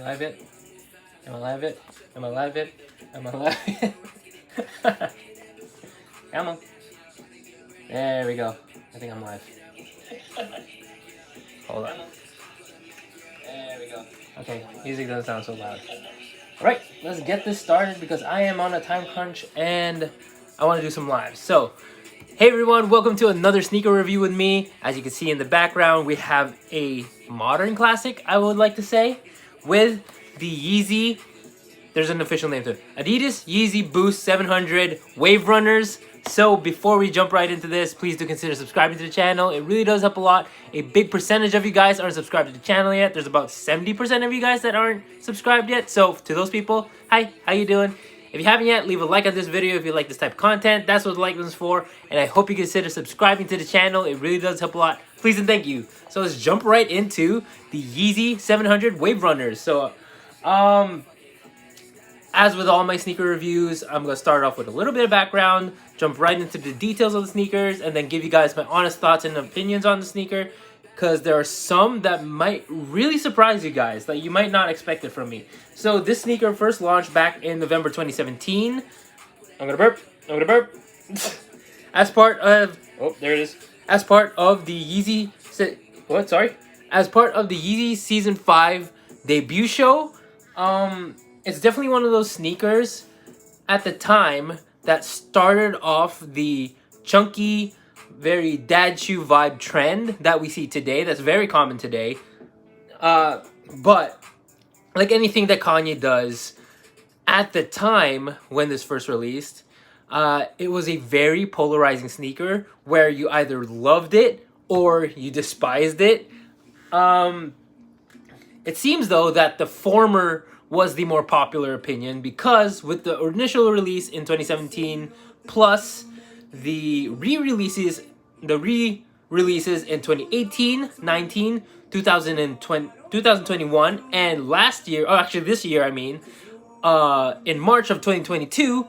alive yet? Am I alive yet? Am I alive yet? Am I alive yet? Come on. There we go. I think I'm live. Hold on. There we go. Okay, music doesn't sound so loud. Alright, let's get this started because I am on a time crunch and I want to do some lives. So, hey everyone, welcome to another sneaker review with me. As you can see in the background, we have a modern classic, I would like to say, with the Yeezy. There's an official name to it. Adidas Yeezy Boost 700 Waverunners. So before we jump right into this, please do consider subscribing to the channel. It really does help a lot. A big percentage of you guys aren't subscribed to the channel yet. There's about 70% of you guys that aren't subscribed yet. So to those people, hi, how you doing? If you haven't yet, leave a like on this video if you like this type of content. That's what the like button's for. And I hope you consider subscribing to the channel. It really does help a lot. Please and thank you. So let's jump right into the Yeezy 700 Waverunners. So, as with all my sneaker reviews, I'm going to start off with a little bit of background, jump right into the details of the sneakers, and then give you guys my honest thoughts and opinions on the sneaker, because there are some that might really surprise you guys, that you might not expect it from me. So this sneaker first launched back in November 2017. I'm going to burp. As part of... Oh, there it is. As part of the Yeezy... As part of the Yeezy Season 5 debut show, it's definitely one of those sneakers at the time that started off the chunky, very dad shoe vibe trend that we see today. That's very common today. But like anything that Kanye does, at the time when this first released, it was a very polarizing sneaker where you either loved it or you despised it. It seems though that the former was the more popular opinion, because with the initial release in 2017 plus the re-releases in 2018, 19, 2020, 2021, and last year, or actually this year, I mean, in March of 2022,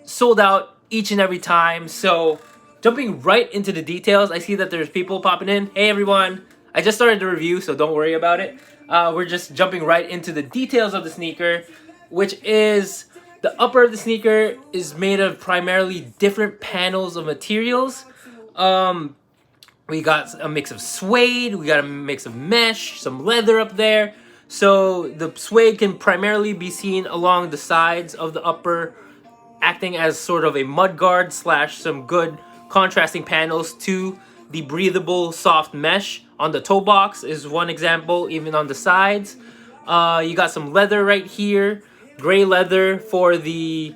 sold out each and every time. So jumping right into the details, I see that there's people popping in. Hey everyone, I just started the review, so don't worry about it. We're just jumping right into the details of the sneaker, which is the upper of the sneaker is made of primarily different panels of materials. We got a mix of suede, we got a mix of mesh, some leather up there. So the suede can primarily be seen along the sides of the upper, acting as sort of a mud guard / some good contrasting panels to the breathable soft mesh. On the toe box is one example, even on the sides. You got some leather right here, gray leather for the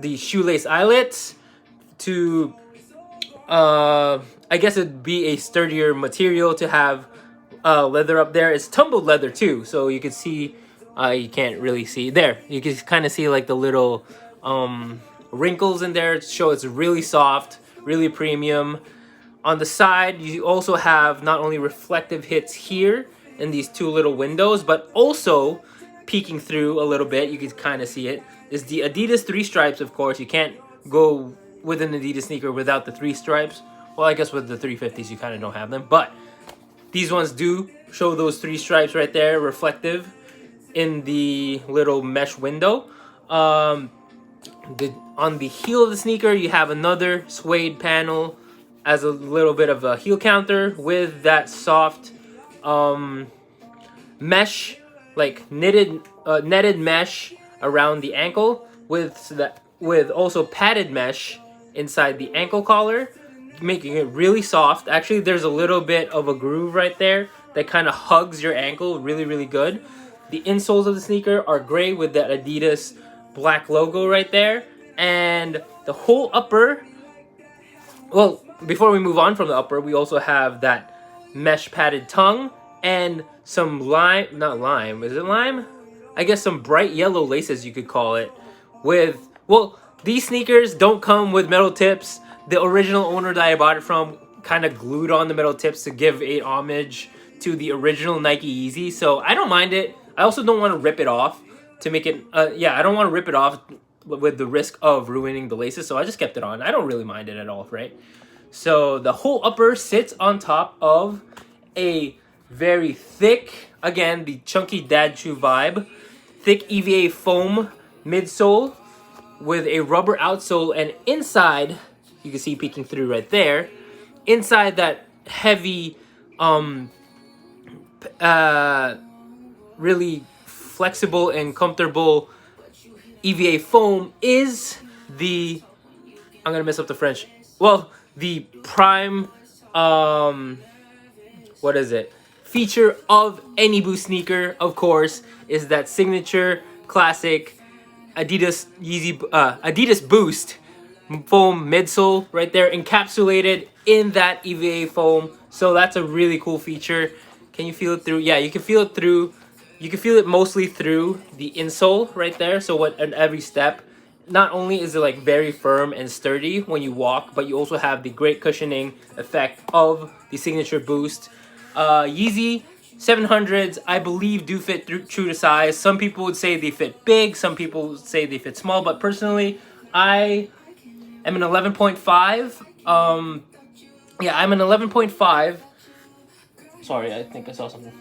shoelace eyelets to, I guess it'd be a sturdier material to have leather up there. It's tumbled leather too, so you can see, you can't really see, there, you can kind of see like the little wrinkles in there to show it's really soft, really premium. On the side, you also have not only reflective hits here in these two little windows, but also peeking through a little bit, you can kind of see it, is the Adidas 3 stripes, of course. You can't go with an Adidas sneaker without the 3 stripes. Well, I guess with the 350s, you kind of don't have them. But these ones do show those 3 stripes right there, reflective in the little mesh window. On the heel of the sneaker, you have another suede panel as a little bit of a heel counter with that soft mesh, like netted mesh around the ankle, with also padded mesh inside the ankle collar, making it really soft. Actually, there's a little bit of a groove right there that kind of hugs your ankle really, really good. The insoles of the sneaker are gray with that Adidas black logo right there, and the whole upper, well, before we move on from the upper, we also have that mesh padded tongue and some I guess some bright yellow laces, you could call it, with, well, these sneakers don't come with metal tips. The original owner that I bought it from kind of glued on the metal tips to give a homage to the original Nike Yeezy, so I don't mind it. I also don't want to rip it off to make it, I don't want to rip it off with the risk of ruining the laces, so I just kept it on. I don't really mind it at all, right? So the whole upper sits on top of a very thick again, the chunky dad shoe vibe. Thick EVA foam midsole with a rubber outsole, and inside, you can see peeking through right there, inside that heavy, really flexible and comfortable EVA foam is the, I'm gonna mess up the French, well, the prime, what is it, feature of any Boost sneaker, of course, is that signature classic Adidas Adidas Boost foam midsole right there, encapsulated in that EVA foam. So that's a really cool feature. Can you feel it through? Yeah, you can feel it through. You can feel it mostly through the insole right there. So what, at every step, not only is it like very firm and sturdy when you walk, but you also have the great cushioning effect of the signature Boost. Yeezy 700s, I believe, do fit true to size. Some people would say they fit big, some people would say they fit small, but personally, I am an 11.5. Yeah, I'm an 11.5. Sorry, I think I saw something.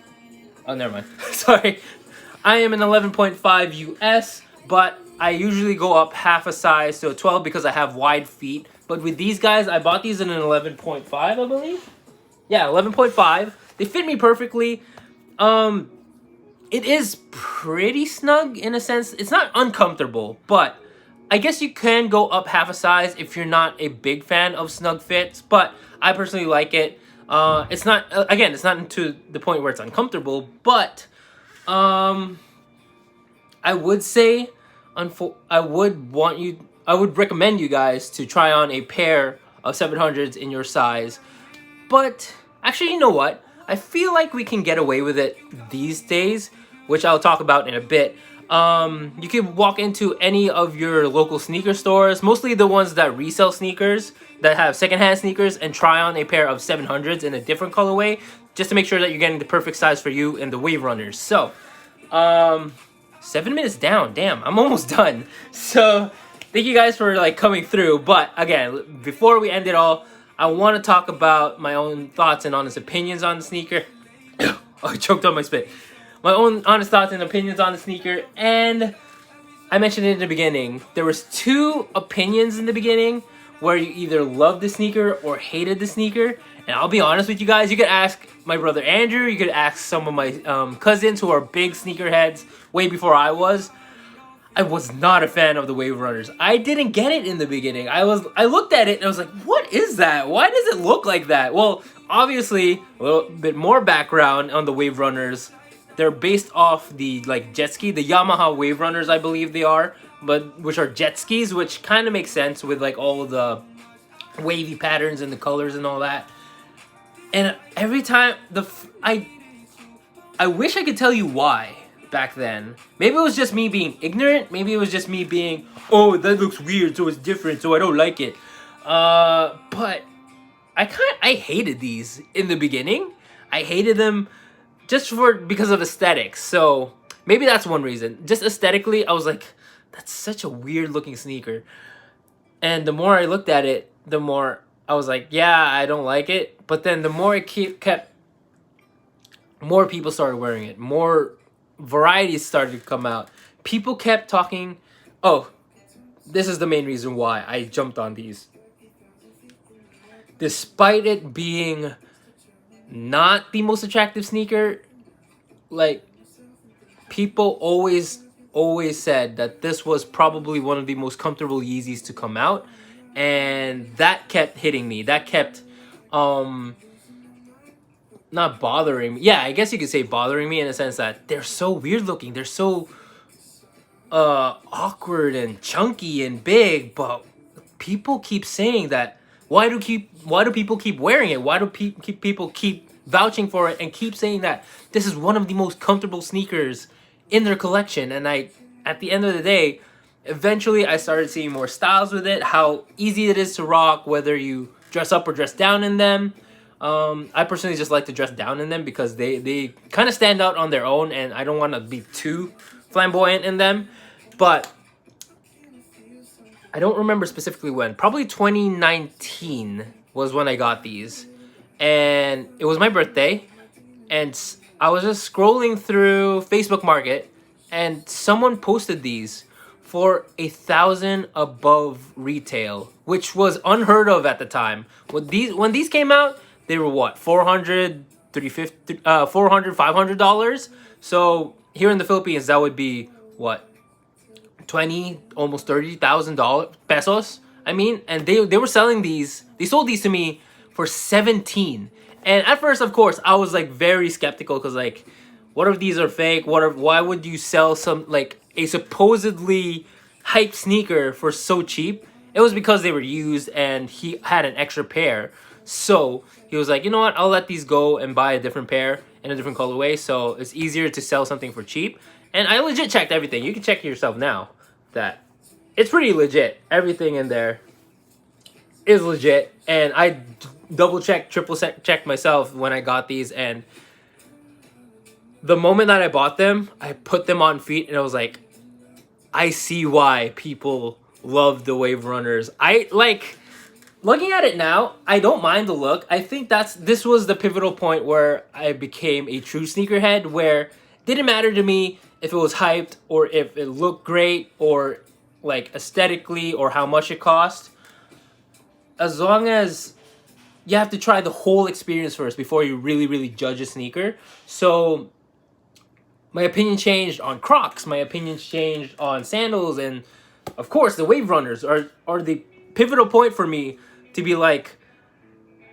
Oh, never mind. Sorry. I am an 11.5 US, but I usually go up half a size to a 12 because I have wide feet. But with these guys, I bought these in an 11.5, I believe. Yeah, 11.5. They fit me perfectly. It is pretty snug in a sense. It's not uncomfortable, but I guess you can go up half a size if you're not a big fan of snug fits. But I personally like it. It's not, again, it's not to the point where it's uncomfortable, but I would say, I would recommend you guys to try on a pair of 700s in your size. But actually, you know what? I feel like we can get away with it these days, which I'll talk about in a bit. You can walk into any of your local sneaker stores, mostly the ones that resell sneakers, that have secondhand sneakers, and try on a pair of 700s in a different colorway, just to make sure that you're getting the perfect size for you and the Waverunners. So, 7 minutes down. Damn, I'm almost done. So, thank you guys for like coming through. But again, before we end it all, I want to talk about my own thoughts and honest opinions on the sneaker. Oh, I choked on my spit. My own honest thoughts and opinions on the sneaker. And I mentioned it in the beginning. There was 2 opinions in the beginning where you either loved the sneaker or hated the sneaker. And I'll be honest with you guys. You could ask my brother Andrew. You could ask some of my cousins who are big sneakerheads way before I was. I was not a fan of the Waverunners. I didn't get it in the beginning. I looked at it and I was like, what is that? Why does it look like that? Well, obviously, a little bit more background on the Waverunners. They're based off the like jet ski, the Yamaha Waverunners, I believe they are, but which are jet skis, which kind of makes sense with like all the wavy patterns and the colors and all that. And every time I wish I could tell you why. Back then, maybe it was just me being ignorant, maybe it was just me being, oh, that looks weird, so it's different, so I don't like it. But I hated these in the beginning. I hated them just because of aesthetics. So maybe that's one reason. Just aesthetically, I was like, that's such a weird looking sneaker. And the more I looked at it, the more I was like, yeah, I don't like it. But then the more it kept, more people started wearing it, more varieties started to come out. People kept talking. Oh, this is the main reason why I jumped on these. Despite it being not the most attractive sneaker, like, people always said that this was probably one of the most comfortable Yeezys to come out, and that kept hitting me. That kept not bothering me. Yeah, I guess you could say bothering me in a sense that they're so weird looking. They're so awkward and chunky and big, but people keep saying that. Why do people keep wearing it? Why do people keep vouching for it and keep saying that this is one of the most comfortable sneakers in their collection? And at the end of the day, eventually I started seeing more styles with it, how easy it is to rock, whether you dress up or dress down in them. I personally just like to dress down in them because they kind of stand out on their own, and I don't want to be too flamboyant in them. But I don't remember specifically when. Probably 2019 was when I got these. And it was my birthday. And I was just scrolling through Facebook Market, and someone posted these for 1,000 above retail, which was unheard of at the time. When these came out, they were what, 400, 350, 400, $500. So here in the Philippines, that would be what, 20, almost $30,000 pesos. I mean, and they were selling these. They sold these to me for 17. And at first, of course, I was like very skeptical because like, what if these are fake? Why would you sell some like a supposedly hype sneaker for so cheap? It was because they were used and he had an extra pair. So he was like, you know what? I'll let these go and buy a different pair in a different colorway. So it's easier to sell something for cheap. And I legit checked everything. You can check it yourself now that it's pretty legit. Everything in there is legit. And I double checked, triple checked myself when I got these. And the moment that I bought them, I put them on feet and I was like, I see why people love the Waverunners. I like looking at it now, I don't mind the look. I think this was the pivotal point where I became a true sneakerhead, where it didn't matter to me if it was hyped or if it looked great or like aesthetically or how much it cost. As long as you have to try the whole experience first before you really judge a sneaker. So my opinion changed on Crocs. My opinion changed on sandals, and of course the Waverunners are the pivotal point for me to be like,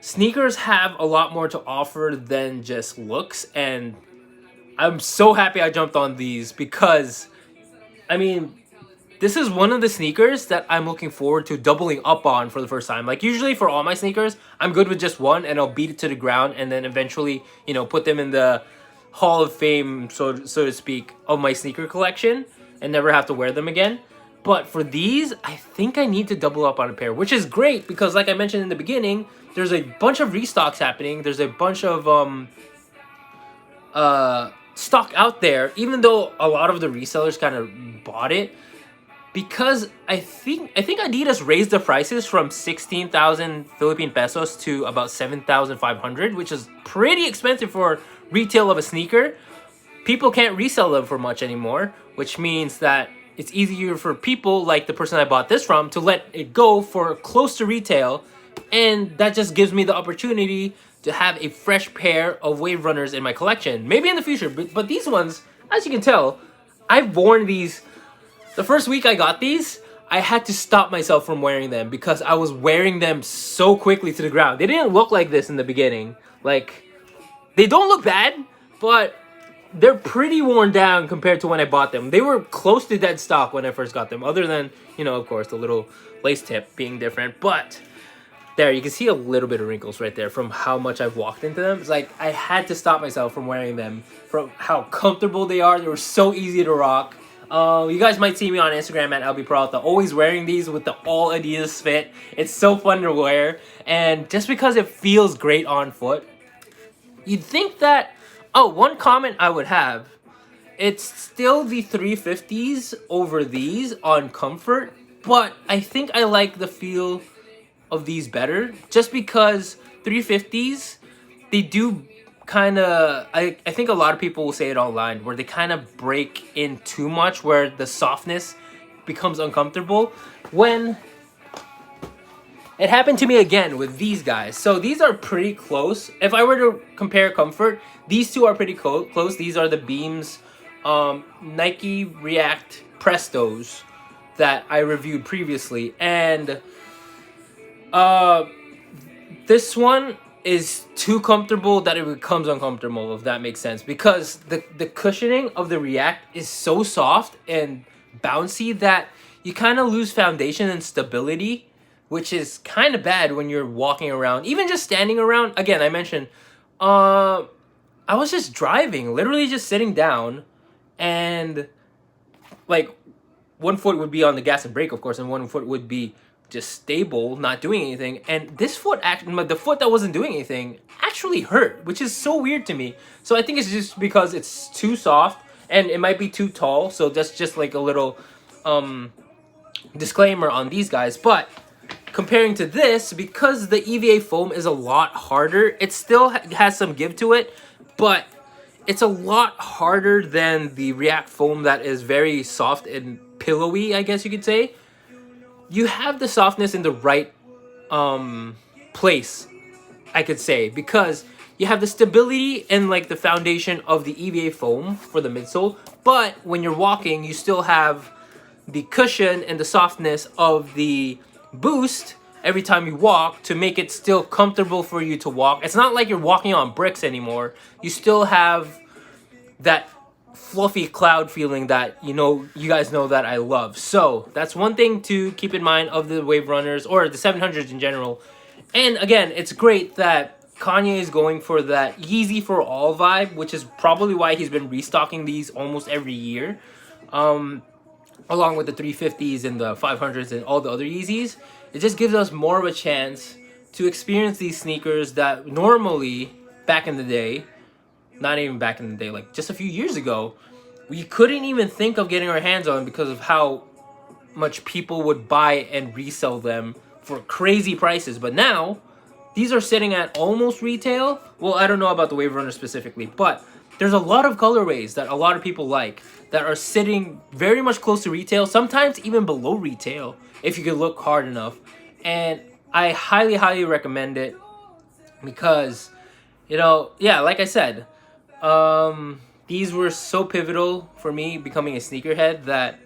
sneakers have a lot more to offer than just looks. And I'm so happy I jumped on these because, I mean, this is one of the sneakers that I'm looking forward to doubling up on for the first time. Like usually for all my sneakers, I'm good with just one and I'll beat it to the ground and then eventually, you know, put them in the Hall of Fame, so to speak, of my sneaker collection and never have to wear them again. But for these, I think I need to double up on a pair, which is great because like I mentioned in the beginning, there's a bunch of restocks happening. There's a bunch of stock out there, even though a lot of the resellers kind of bought it. Because I think Adidas raised the prices from 16,000 Philippine pesos to about 7,500, which is pretty expensive for retail of a sneaker. People can't resell them for much anymore, which means that it's easier for people like the person I bought this from to let it go for close to retail, and that just gives me the opportunity to have a fresh pair of Waverunners in my collection. Maybe in the future, but these ones, as you can tell, I've worn these. The first week I got these, I had to stop myself from wearing them because I was wearing them so quickly to the ground. They didn't look like this in the beginning. Like, they don't look bad, but they're pretty worn down compared to when I bought them. They were close to dead stock when I first got them, other than, you know, of course, the little lace tip being different. But there, you can see a little bit of wrinkles right there from how much I've walked into them. It's like I had to stop myself from wearing them from how comfortable they are. They were so easy to rock. You guys might see me on Instagram at LBPeralta, always wearing these with the all Adidas fit. It's so fun to wear, and just because it feels great on foot, you'd think that. Oh, one comment I would have: it's still the 350s over these on comfort, but I think I like the feel of these better, just because 350s, they do kind of, I think a lot of people will say it online, where they kind of break in too much, where the softness becomes uncomfortable. When it happened to me again with these guys. So these are pretty close. If I were to compare comfort, these two are pretty close. These are the Beams Nike React Prestos that I reviewed previously. And this one is too comfortable that it becomes uncomfortable, if that makes sense, because the cushioning of the React is so soft and bouncy that you kind of lose foundation and stability, which is kind of bad when you're walking around, even just standing around. Again, I mentioned I was just driving, literally just sitting down, and like one foot would be on the gas and brake, of course, and one foot would be just stable, not doing anything. And this foot, actually, the foot that wasn't doing anything actually hurt, which is so weird to me. So I think it's just because it's too soft and it might be too tall. So that's just like a little disclaimer on these guys. But comparing to this, because the EVA foam is a lot harder, it still has some give to it, but it's a lot harder than the React foam that is very soft and pillowy, I guess you could say. You have the softness in the right place, I could say, because you have the stability and like the foundation of the EVA foam for the midsole, but when you're walking, you still have the cushion and the softness of the Boost every time you walk to make it still comfortable for you to walk. It's not like you're walking on bricks anymore. You still have that fluffy cloud feeling that you guys know that I love. So that's one thing to keep in mind of the Waverunners or the 700s in general. And again, it's great that Kanye is going for that Yeezy for all vibe, which is probably why he's been restocking these almost every year, along with the 350s and the 500s and all the other Yeezys. It just gives us more of a chance to experience these sneakers that normally, back in the day, not even back in the day, like just a few years ago, we couldn't even think of getting our hands on because of how much people would buy and resell them for crazy prices. But now, these are sitting at almost retail. Well, I don't know about the Waverunner specifically, but there's a lot of colorways that a lot of people like that are sitting very much close to retail, sometimes even below retail, if you could look hard enough. And I highly, highly recommend it because, yeah, like I said, these were so pivotal for me becoming a sneakerhead that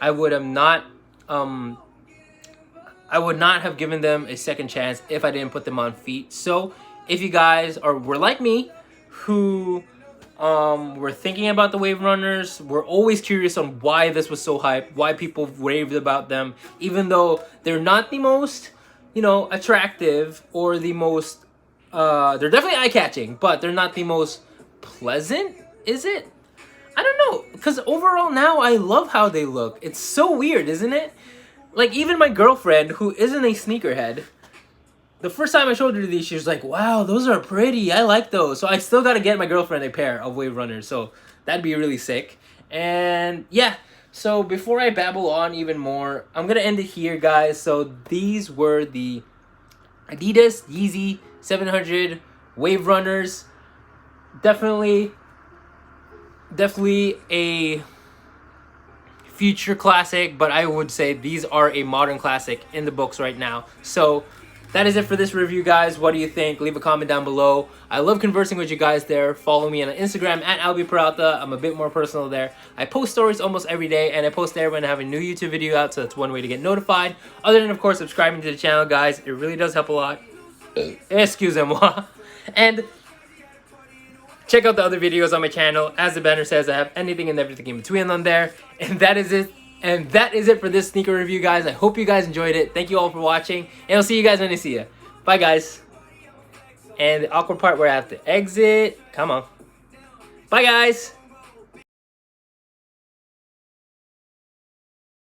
I would not have given them a second chance if I didn't put them on feet. So if you guys were like me, who were thinking about the Waverunners, were always curious on why this was so hyped, why people raved about them, even though they're not the most, attractive or the most, they're definitely eye-catching, but they're not the most pleasant, is it? I don't know, because overall now I love how they look. It's so weird, isn't it? Like, even my girlfriend, who isn't a sneakerhead, the first time I showed her these, she was like, wow, those are pretty. I like those. So I still got to get my girlfriend a pair of Waverunners. So that'd be really sick. And yeah, so before I babble on even more, I'm going to end it here, guys. So these were the Adidas Yeezy 700 Waverunners. Definitely a future classic, but I would say these are a modern classic in the books right now. So that is it for this review, guys. What do you think? Leave a comment down below. I love conversing with you guys there. Follow me on Instagram at @AlbiPeralta. I'm a bit more personal there. I post stories almost every day, and I post there when I have a new YouTube video out, so that's one way to get notified. Other than, of course, subscribing to the channel, guys. It really does help a lot. Excusez-moi. And check out the other videos on my channel. As the banner says, I have anything and everything in between on there. And that is it. And that is it for this sneaker review, guys. I hope you guys enjoyed it. Thank you all for watching. And I'll see you guys when I see you. Bye, guys. And the awkward part where I have to exit. Come on. Bye, guys.